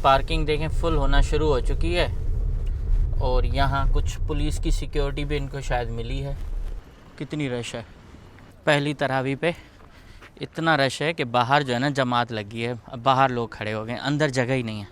Parking देखें full होना शुरू हो चुकी है और यहाँ कुछ पुलिस की सिक्योरिटी भी इनको शायद मिली है। कितनी रश है, पहली तरावी पे इतना रश है कि बाहर जो है ना जमात लगी है। अब बाहर लोग खड़े हो गए, अंदर जगह ही नहीं है।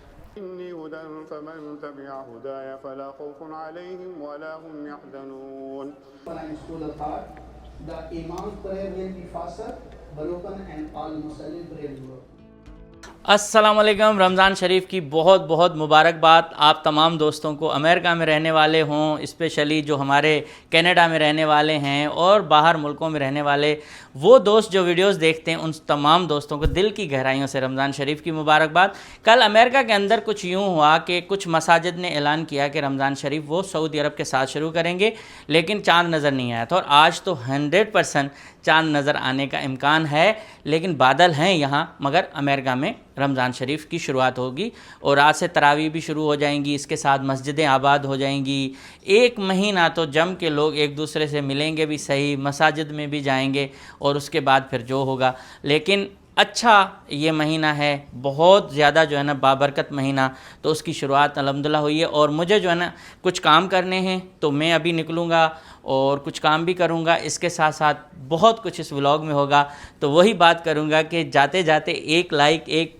अस्सलाम वालेकुम। रमज़ान शरीफ की बहुत बहुत मुबारकबाद आप तमाम दोस्तों को, अमेरिका में रहने वाले हों, स्पेशली जो हमारे कनाडा में रहने वाले हैं और बाहर मुल्कों में रहने वाले वो दोस्त जो वीडियोस देखते हैं, उन तमाम दोस्तों को दिल की गहराइयों से रमज़ान शरीफ की मुबारकबाद। कल अमेरिका के अंदर कुछ यूँ हुआ कि कुछ मसाजिद ने ऐलान किया कि रमज़ान शरीफ वो सऊदी अरब के साथ शुरू करेंगे, लेकिन चाँद नज़र नहीं आया था। और आज तो 100% चाँद नज़र आने का इम्कान है, लेकिन बादल हैं यहाँ, मगर अमेरिका में रमज़ान शरीफ की शुरुआत होगी और आज से तरावी भी शुरू हो जाएंगी, इसके साथ मस्जिदें आबाद हो जाएंगी। एक महीना तो जम के लोग एक दूसरे से मिलेंगे भी सही, मसाजिद में भी जाएंगे और उसके बाद फिर जो होगा। लेकिन अच्छा ये महीना है, बहुत ज़्यादा जो है ना बाबरकत महीना, तो उसकी शुरुआत अल्हम्दुलिल्लाह हुई है। और मुझे जो है ना कुछ काम करने हैं तो मैं अभी निकलूँगा और कुछ काम भी करूँगा, इसके साथ साथ बहुत कुछ इस व्लॉग में होगा। तो वही बात करूँगा कि जाते जाते एक लाइक एक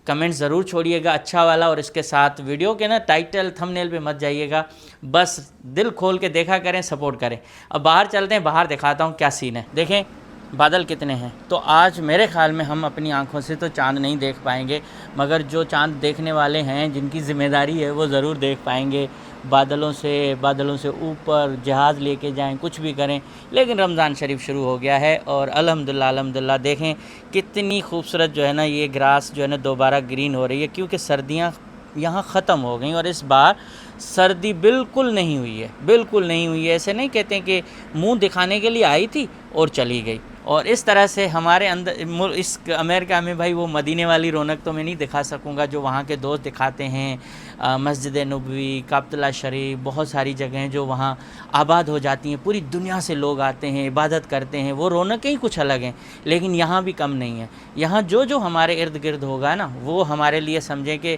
कमेंट ज़रूर छोड़िएगा अच्छा वाला, और इसके साथ वीडियो के ना टाइटल थंबनेल पे मत जाइएगा, बस दिल खोल के देखा करें, सपोर्ट करें। अब बाहर चलते हैं, बाहर दिखाता हूँ क्या सीन है। देखें बादल कितने हैं। तो आज मेरे ख़्याल में हम अपनी आंखों से तो चाँद नहीं देख पाएंगे, मगर जो चाँद देखने वाले हैं, जिनकी ज़िम्मेदारी है, वो ज़रूर देख पाएंगे। बादलों से ऊपर जहाज़ लेके जाएं, कुछ भी करें, लेकिन रमज़ान शरीफ शुरू हो गया है और अल्हम्दुलिल्लाह देखें कितनी खूबसूरत जो है ना ये ग्रास जो है ना दोबारा ग्रीन हो रही है, क्योंकि सर्दियाँ यहाँ ख़त्म हो गई और इस बार सर्दी बिल्कुल नहीं हुई है। ऐसे नहीं कहते कि मुंह दिखाने के लिए आई थी और चली गई। और इस तरह से हमारे अंदर इस अमेरिका में भाई वो मदीने वाली रौनक तो मैं नहीं दिखा सकूंगा जो वहाँ के दोस्त दिखाते हैं। मस्जिद नबवी, काबतुल्लाह शरीफ, बहुत सारी जगहें जो वहाँ आबाद हो जाती हैं, पूरी दुनिया से लोग आते हैं, इबादत करते हैं, वो रौनकें ही कुछ अलग हैं। लेकिन यहाँ भी कम नहीं है। यहाँ जो हमारे इर्द गिर्द होगा ना, वो हमारे लिए समझें कि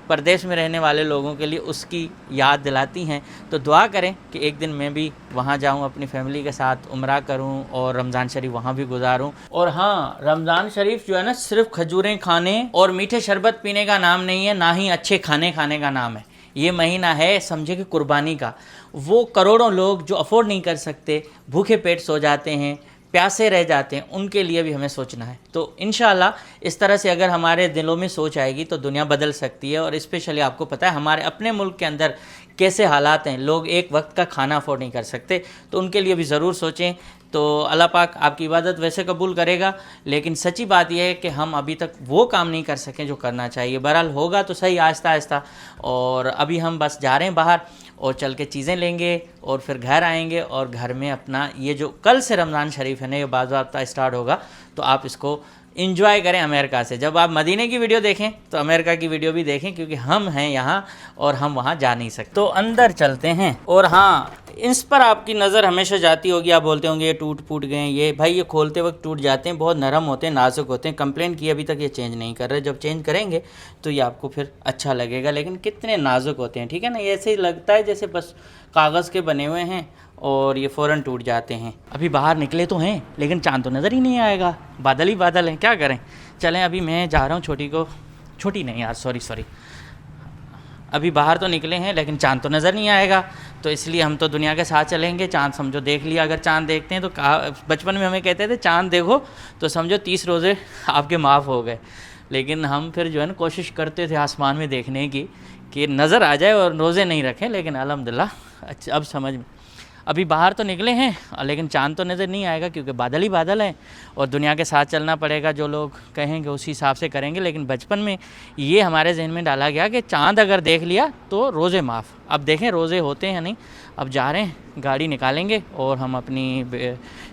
परदेश में रहने वाले लोगों के लिए उसकी याद दिलाती हैं। तो दुआ करें कि एक दिन मैं भी वहाँ जाऊँ, अपनी फैमिली के साथ उम्रा करूँ और रमज़ान शरीफ वहाँ भी गुजारूँ। और हाँ, रमज़ान शरीफ जो है ना सिर्फ खजूरें खाने और मीठे शरबत पीने का नाम नहीं है, ना ही अच्छे खाने खाने का नाम है। ये महीना है समझे कि कुर्बानी का। वो करोड़ों लोग जो अफोर्ड नहीं कर सकते, भूखे पेट सो जाते हैं, प्यासे रह जाते हैं, उनके लिए भी हमें सोचना है। तो इंशाल्लाह इस तरह से अगर हमारे दिलों में सोच आएगी तो दुनिया बदल सकती है। और स्पेशली आपको पता है हमारे अपने मुल्क के अंदर कैसे हालात हैं, लोग एक वक्त का खाना अफोर्ड नहीं कर सकते, तो उनके लिए भी ज़रूर सोचें। तो अल्लाह पाक आपकी इबादत वैसे कबूल करेगा, लेकिन सच्ची बात यह है कि हम अभी तक वो काम नहीं कर सकें जो करना चाहिए। बहरहाल होगा तो सही, आहिस्ता आहिस्ता। और अभी हम बस जा रहे हैं बाहर और चल के चीज़ें लेंगे और फिर घर आएंगे और घर में अपना ये जो कल से रमज़ान शरीफ है ना, ये बाज़ाब्ता स्टार्ट होगा, तो आप इसको इंजॉय करें अमेरिका से। जब आप मदीने की वीडियो देखें तो अमेरिका की वीडियो भी देखें, क्योंकि हम हैं यहाँ और हम वहाँ जा नहीं सकते। तो अंदर चलते हैं। और हाँ, इस पर आपकी नज़र हमेशा जाती होगी, आप बोलते होंगे ये टूट फूट गए। ये भाई ये खोलते वक्त टूट जाते हैं, बहुत नरम होते हैं, नाजुक होते हैं। कंप्लेन की अभी तक ये चेंज नहीं कर रहे, जब चेंज करेंगे तो ये आपको फिर अच्छा लगेगा। लेकिन कितने नाजुक होते हैं, ठीक है ना, ये ऐसे ही लगता है जैसे बस कागज़ के बने हुए हैं और ये फ़ौरन टूट जाते हैं। अभी बाहर निकले तो हैं, लेकिन चाँद तो नज़र ही नहीं आएगा, बादल ही बादल हैं, क्या करें। चलें, अभी मैं जा रहा हूँ छोटी नहीं यार, सॉरी, अभी बाहर तो निकले हैं लेकिन चाँद तो नज़र नहीं आएगा, तो इसलिए हम तो दुनिया के साथ चलेंगे। चाँद समझो देख लिया, अगर चाँद देखते हैं तो बचपन में हमें कहते थे चाँद देखो तो समझो 30 रोज़े आपके माफ़ हो गए। लेकिन हम फिर जो है ना कोशिश करते थे आसमान में देखने की कि नज़र आ जाए और रोज़े नहीं रखें, लेकिन अल्हम्दुलिल्लाह अच्छा अब समझ में। अभी बाहर तो निकले हैं लेकिन चाँद तो नज़र नहीं आएगा, क्योंकि बादल ही बादल हैं और दुनिया के साथ चलना पड़ेगा। जो लोग कहेंगे उसी हिसाब से करेंगे। लेकिन बचपन में ये हमारे जहन में डाला गया कि चाँद अगर देख लिया तो रोज़े माफ़। अब देखें रोज़े होते हैं नहीं। अब जा रहे हैं, गाड़ी निकालेंगे और हम अपनी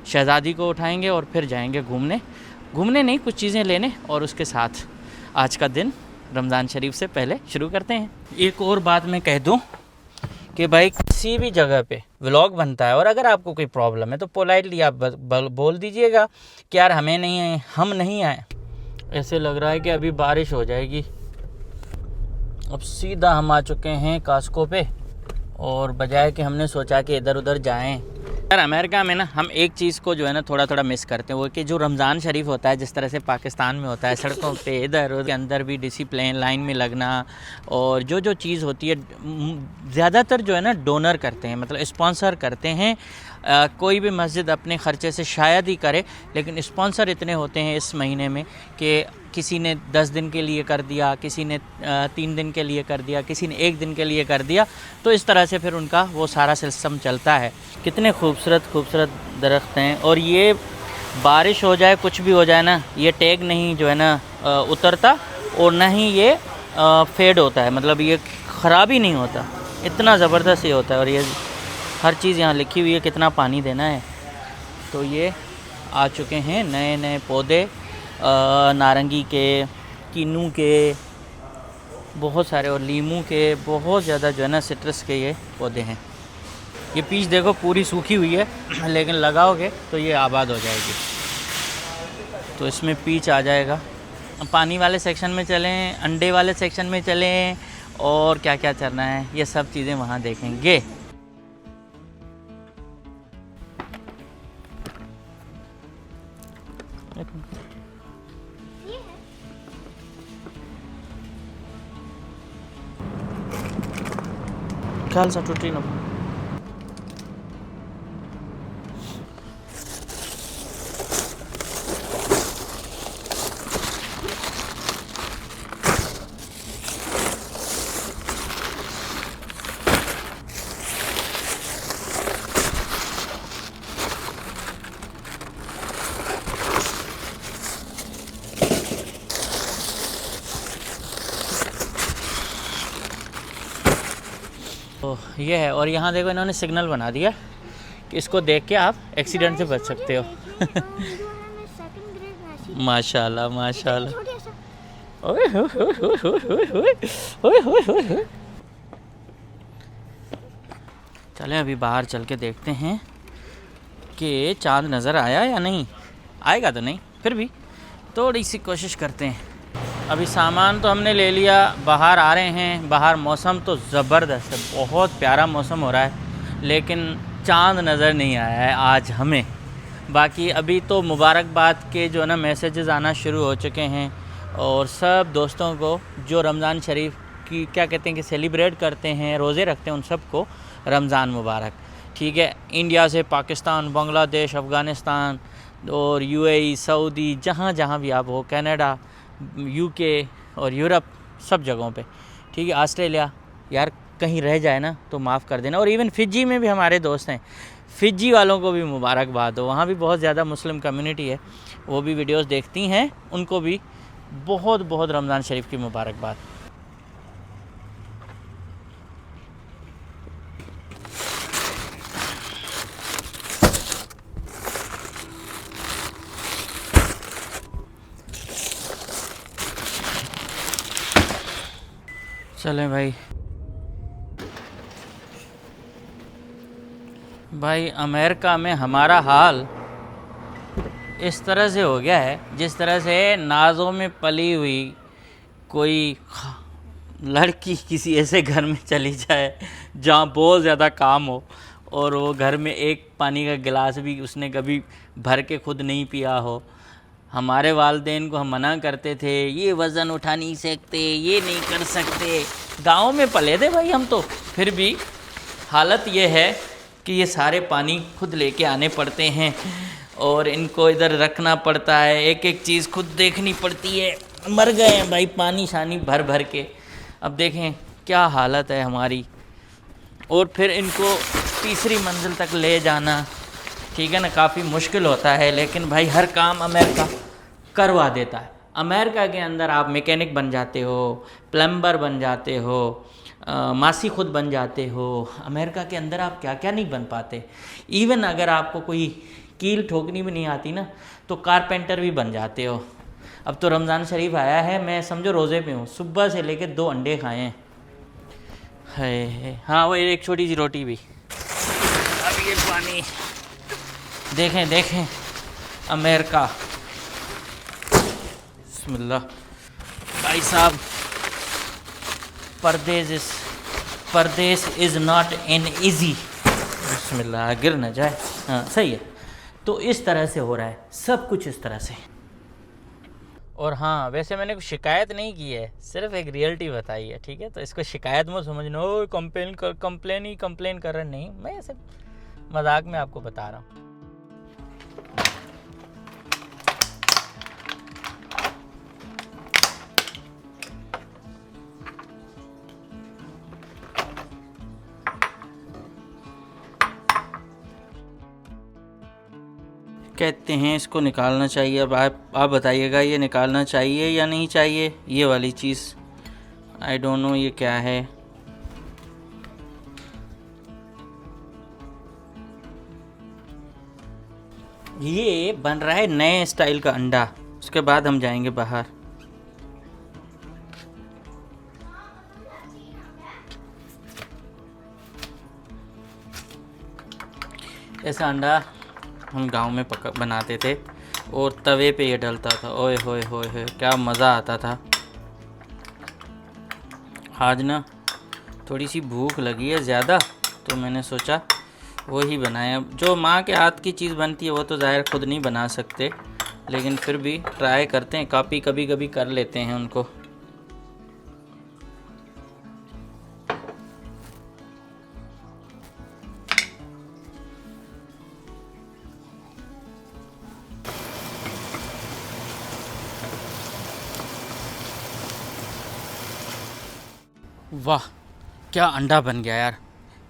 शहज़ादी को उठाएँगे और फिर जाएँगे घूमने नहीं, कुछ चीज़ें लेने, और उसके साथ आज का दिन रमज़ान शरीफ से पहले शुरू करते हैं। एक और बात मैं कह दूँ कि भाई किसी भी जगह पे व्लॉग बनता है और अगर आपको कोई प्रॉब्लम है तो पोलाइटली आप बोल दीजिएगा कि यार हम नहीं आए। ऐसे लग रहा है कि अभी बारिश हो जाएगी। अब सीधा हम आ चुके हैं कास्को पे, और बजाय कि हमने सोचा कि इधर उधर जाएं। यार अमेरिका में ना हम एक चीज़ को जो है ना थोड़ा थोड़ा मिस करते हैं, वो कि जो रमज़ान शरीफ होता है जिस तरह से पाकिस्तान में होता है, सड़कों पे इधर उधर के अंदर भी डिसिप्लिन, लाइन में लगना, और जो जो चीज़ होती है ज़्यादातर जो है ना डोनर करते हैं, मतलब स्पॉन्सर करते हैं। कोई भी मस्जिद अपने ख़र्चे से शायद ही करे, लेकिन स्पॉन्सर इतने होते हैं इस महीने में कि किसी ने 10 दिन के लिए कर दिया, किसी ने 3 दिन के लिए कर दिया, किसी ने 1 दिन के लिए कर दिया, तो इस तरह से फिर उनका वो सारा सिस्टम चलता है। कितने खूबसूरत खूबसूरत दरख्त हैं, और ये बारिश हो जाए कुछ भी हो जाए ना, ये टैग नहीं जो है ना उतरता, और ना ही ये फेड होता है, मतलब ये ख़राब ही नहीं होता, इतना ज़बरदस्त ये होता है। और ये हर चीज़ यहाँ लिखी हुई है कितना पानी देना है। तो ये आ चुके हैं नए नए पौधे, नारंगी के, कीनू के, बहुत सारे, और लीमू के, बहुत ज़्यादा जो है ना सिट्रस के ये पौधे हैं। ये पीच देखो पूरी सूखी हुई है, लेकिन लगाओगे तो ये आबाद हो जाएगी। तो इसमें पीच आ जाएगा। पानी वाले सेक्शन में चलें, अंडे वाले सेक्शन में चलें, और क्या क्या चलना है ये सब चीज़ें वहाँ देखेंगे। ख्याल सा टूटी ना। तो ये है, और यहाँ देखो इन्होंने सिग्नल बना दिया कि इसको देख के आप एक्सीडेंट से बच सकते हो। माशाल्लाह माशाल्लाह। ओए हो हो। चलें अभी बाहर चल के देखते हैं कि चाँद नज़र आया या नहीं। आएगा तो नहीं, फिर भी थोड़ी सी कोशिश करते हैं। अभी सामान तो हमने ले लिया, बाहर आ रहे हैं। बाहर मौसम तो ज़बरदस्त है, बहुत प्यारा मौसम हो रहा है, लेकिन चाँद नज़र नहीं आया है आज हमें। बाकी अभी तो मुबारकबाद के जो है ना मैसेजेस आना शुरू हो चुके हैं, और सब दोस्तों को जो रमज़ान शरीफ की क्या कहते हैं कि सेलिब्रेट करते हैं, रोज़े रखते हैं, उन सबको रमज़ान मुबारक। ठीक है, इंडिया से पाकिस्तान, बांग्लादेश, अफ़गानिस्तान और यूएई, सऊदी, जहाँ जहाँ भी आप हो, कनाडा, यूके और यूरोप, सब जगहों पे। ठीक है, ऑस्ट्रेलिया, यार कहीं रह जाए ना तो माफ़ कर देना। और इवन फिजी में भी हमारे दोस्त हैं, फिजी वालों को भी मुबारकबाद हो। वहाँ भी बहुत ज़्यादा मुस्लिम कम्युनिटी है, वो भी वीडियोस देखती हैं, उनको भी बहुत बहुत रमज़ान शरीफ की मुबारकबाद। चलें भाई अमेरिका में हमारा हाल इस तरह से हो गया है जिस तरह से नाज़ों में पली हुई कोई लड़की किसी ऐसे घर में चली जाए जहाँ बहुत ज़्यादा काम हो, और वो घर में एक पानी का गिलास भी उसने कभी भर के खुद नहीं पिया हो। हमारे वालिदैन को हम मना करते थे, ये वज़न उठा नहीं सकते, ये नहीं कर सकते। गाँव में पले थे भाई हम तो, फिर भी हालत ये है कि ये सारे पानी खुद लेके आने पड़ते हैं, और इनको इधर रखना पड़ता है, एक एक चीज़ खुद देखनी पड़ती है। मर गए हैं भाई पानी शानी भर भर के। अब देखें क्या हालत है हमारी, और फिर इनको तीसरी मंजिल तक ले जाना, ठीक है ना, काफ़ी मुश्किल होता है। लेकिन भाई हर काम अमेरिका करवा देता है। अमेरिका के अंदर आप मैकेनिक बन जाते हो, प्लम्बर बन जाते हो, मासी खुद बन जाते हो। अमेरिका के अंदर आप क्या क्या नहीं बन पाते। इवन अगर आपको कोई कील ठोकनी भी नहीं आती ना, तो कारपेंटर भी बन जाते हो। अब तो रमज़ान शरीफ आया है, मैं समझो रोज़े पे हूँ, सुबह से लेके 2 अंडे खाए हैं। है हाँ, वो एक छोटी सी रोटी भी। अब ये पानी देखें देखें अमेरिका। बिस्मिल्लाह भाई साहब, परदेश इज़ नॉट इन ईजी। बिस्मिल्लाह, गिर न जाए। हाँ सही है। तो इस तरह से हो रहा है सब कुछ, इस तरह से। और हाँ, वैसे मैंने कुछ शिकायत नहीं की है, सिर्फ एक रियलिटी बताई है, ठीक है? तो इसको शिकायत मत समझना, ओ कंप्लेन कर रहे, नहीं, मैं ऐसे मजाक में आपको बता रहा हूँ। कहते हैं इसको निकालना चाहिए। अब आप बताइएगा ये निकालना चाहिए या नहीं चाहिए, ये वाली चीज़। आई डोंट नो ये क्या है। ये बन रहा है नए स्टाइल का अंडा। उसके बाद हम जाएंगे बाहर। ऐसा अंडा हम गांव में बनाते थे और तवे पे ये डलता था। ओए होए होए होए, क्या मज़ा आता था। आज ना थोड़ी सी भूख लगी है ज़्यादा, तो मैंने सोचा वही बनाया। जो माँ के हाथ की चीज़ बनती है वो तो ज़ाहिर खुद नहीं बना सकते, लेकिन फिर भी ट्राई करते हैं, कभी कभी कर लेते हैं उनको। वाह, क्या अंडा बन गया यार।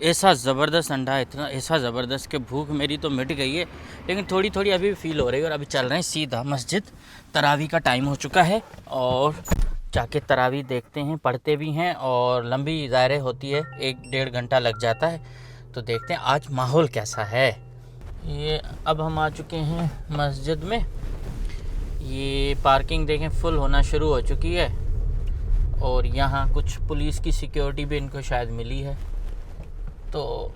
ऐसा ज़बरदस्त अंडा, इतना ऐसा ज़बरदस्त कि भूख मेरी तो मिट गई है, लेकिन थोड़ी थोड़ी अभी भी फील हो रही है। और अभी चल रहे हैं सीधा मस्जिद। तरावी का टाइम हो चुका है और जाके तरावी देखते हैं, पढ़ते भी हैं। और लंबी ज़ाहिर होती है, 1-1.5 घंटा लग जाता है। तो देखते हैं आज माहौल कैसा है। ये अब हम आ चुके हैं मस्जिद में। ये पार्किंग देखें फुल होना शुरू हो चुकी है। और यहाँ कुछ पुलिस की सिक्योरिटी भी इनको शायद मिली है, तो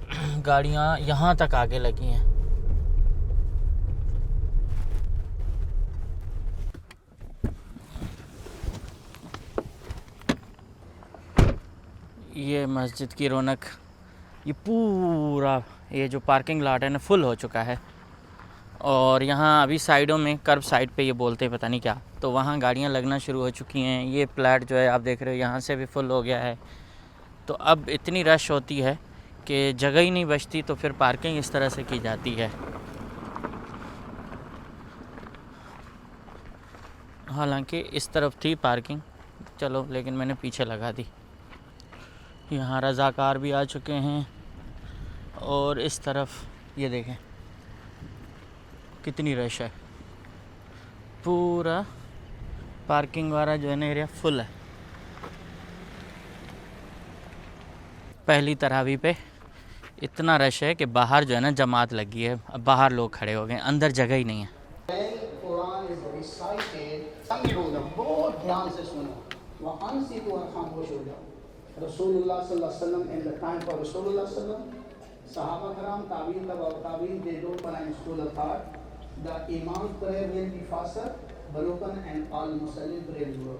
गाड़ियाँ यहाँ तक आगे लगी हैं। ये मस्जिद की रौनक, ये पूरा ये जो पार्किंग लॉट है ना फुल हो चुका है। और यहाँ अभी साइडों में कर्ब साइड पे ये बोलते हैं पता नहीं क्या, तो वहाँ गाड़ियाँ लगना शुरू हो चुकी हैं। ये फ्लैट जो है आप देख रहे हो यहाँ से भी फुल हो गया है। तो अब इतनी रश होती है कि जगह ही नहीं बचती, तो फिर पार्किंग इस तरह से की जाती है। हालांकि इस तरफ थी पार्किंग, चलो, लेकिन मैंने पीछे लगा दी। यहाँ रज़ाकार भी आ चुके हैं। और इस तरफ ये देखें कितनी रश है। पूरा पार्किंग वाला जो है ना एरिया फुल है। पहली तरावी पे इतना रश है कि बाहर जो है ना जमात लगी है। अब बाहर लोग खड़े हो गए, अंदर जगह ही नहीं है। रसूलुल्लाह सल्लल्लाहु अलैहि वसल्लम in the time for Rasulullah sallam, Sahaba karam, tabi'in tabi'in, they don't find school of thought. The Imam prayer will be faster, broken, and all Muslim prayer will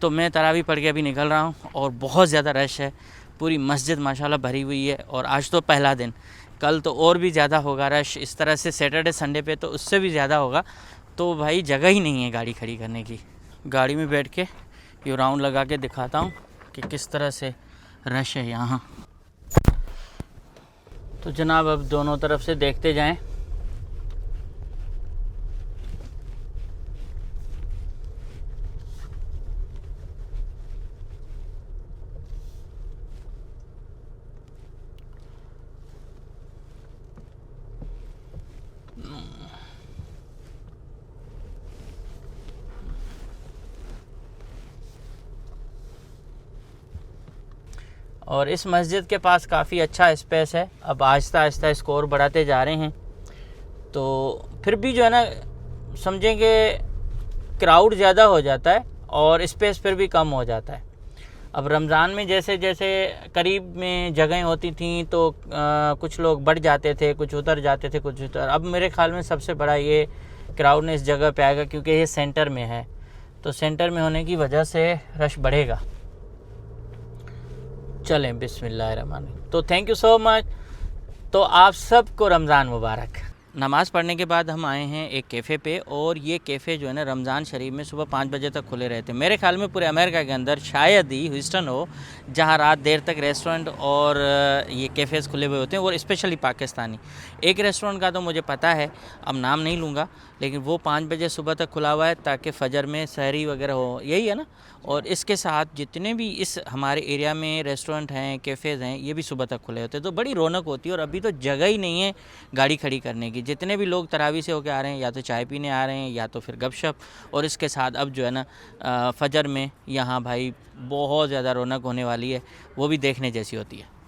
तो मैं तरावी पढ़ के अभी निकल रहा हूँ और बहुत ज़्यादा रश है। पूरी मस्जिद माशाल्लाह भरी हुई है। और आज तो पहला दिन, कल तो और भी ज़्यादा होगा रश। इस तरह से सैटरडे संडे पे तो उससे भी ज़्यादा होगा। तो भाई जगह ही नहीं है गाड़ी खड़ी करने की। गाड़ी में बैठ के ये राउंड लगा के दिखाता हूँ कि किस तरह से रश है यहाँ। तो जनाब अब दोनों तरफ से देखते जाएं। और इस मस्जिद के पास काफ़ी अच्छा स्पेस है। अब आहिस्ता आहिस्ता स्कोर बढ़ाते जा रहे हैं, तो फिर भी जो है ना समझेंगे क्राउड ज़्यादा हो जाता है और स्पेस फिर भी कम हो जाता है। अब रमज़ान में जैसे जैसे करीब में जगहें होती थी तो कुछ लोग बढ़ जाते थे, कुछ उतर जाते थे, कुछ उतर। अब मेरे ख्याल में सबसे बड़ा ये क्राउड ने इस जगह पे आएगा क्योंकि ये सेंटर में है, तो सेंटर में होने की वजह से रश बढ़ेगा। चलें बिस्मिल्लाहिर्रहमानिर्रहीम। तो थैंक यू सो मच। तो आप सबको रमज़ान मुबारक। नमाज़ पढ़ने के बाद हम आए हैं एक कैफ़े पे, और ये कैफ़े जो है ना रमज़ान शरीफ में सुबह 5 बजे तक खुले रहते हैं। मेरे ख्याल में पूरे अमेरिका के अंदर शायद ही ह्यूस्टन हो जहाँ रात देर तक रेस्टोरेंट और ये कैफ़ेज़ खुले हुए होते हैं, और स्पेशली पाकिस्तानी। एक रेस्टोरेंट का तो मुझे पता है, अब नाम नहीं लूँगा, लेकिन वो 5 बजे सुबह तक खुला हुआ है ताकि फ़जर में सहरी वगैरह हो, यही है ना। और इसके साथ जितने भी इस हमारे एरिया में रेस्टोरेंट हैं, कैफ़ेज़ हैं, ये भी सुबह तक खुले होते हैं, तो बड़ी रौनक होती है। और अभी तो जगह ही नहीं है गाड़ी खड़ी करने की। जितने भी लोग तरावी से होकर आ रहे हैं, या तो चाय पीने आ रहे हैं या तो फिर गपशप, और इसके साथ अब जो है ना फ़जर में यहाँ भाई बहुत ज़्यादा रौनक होने वाली है, वो भी देखने जैसी होती है।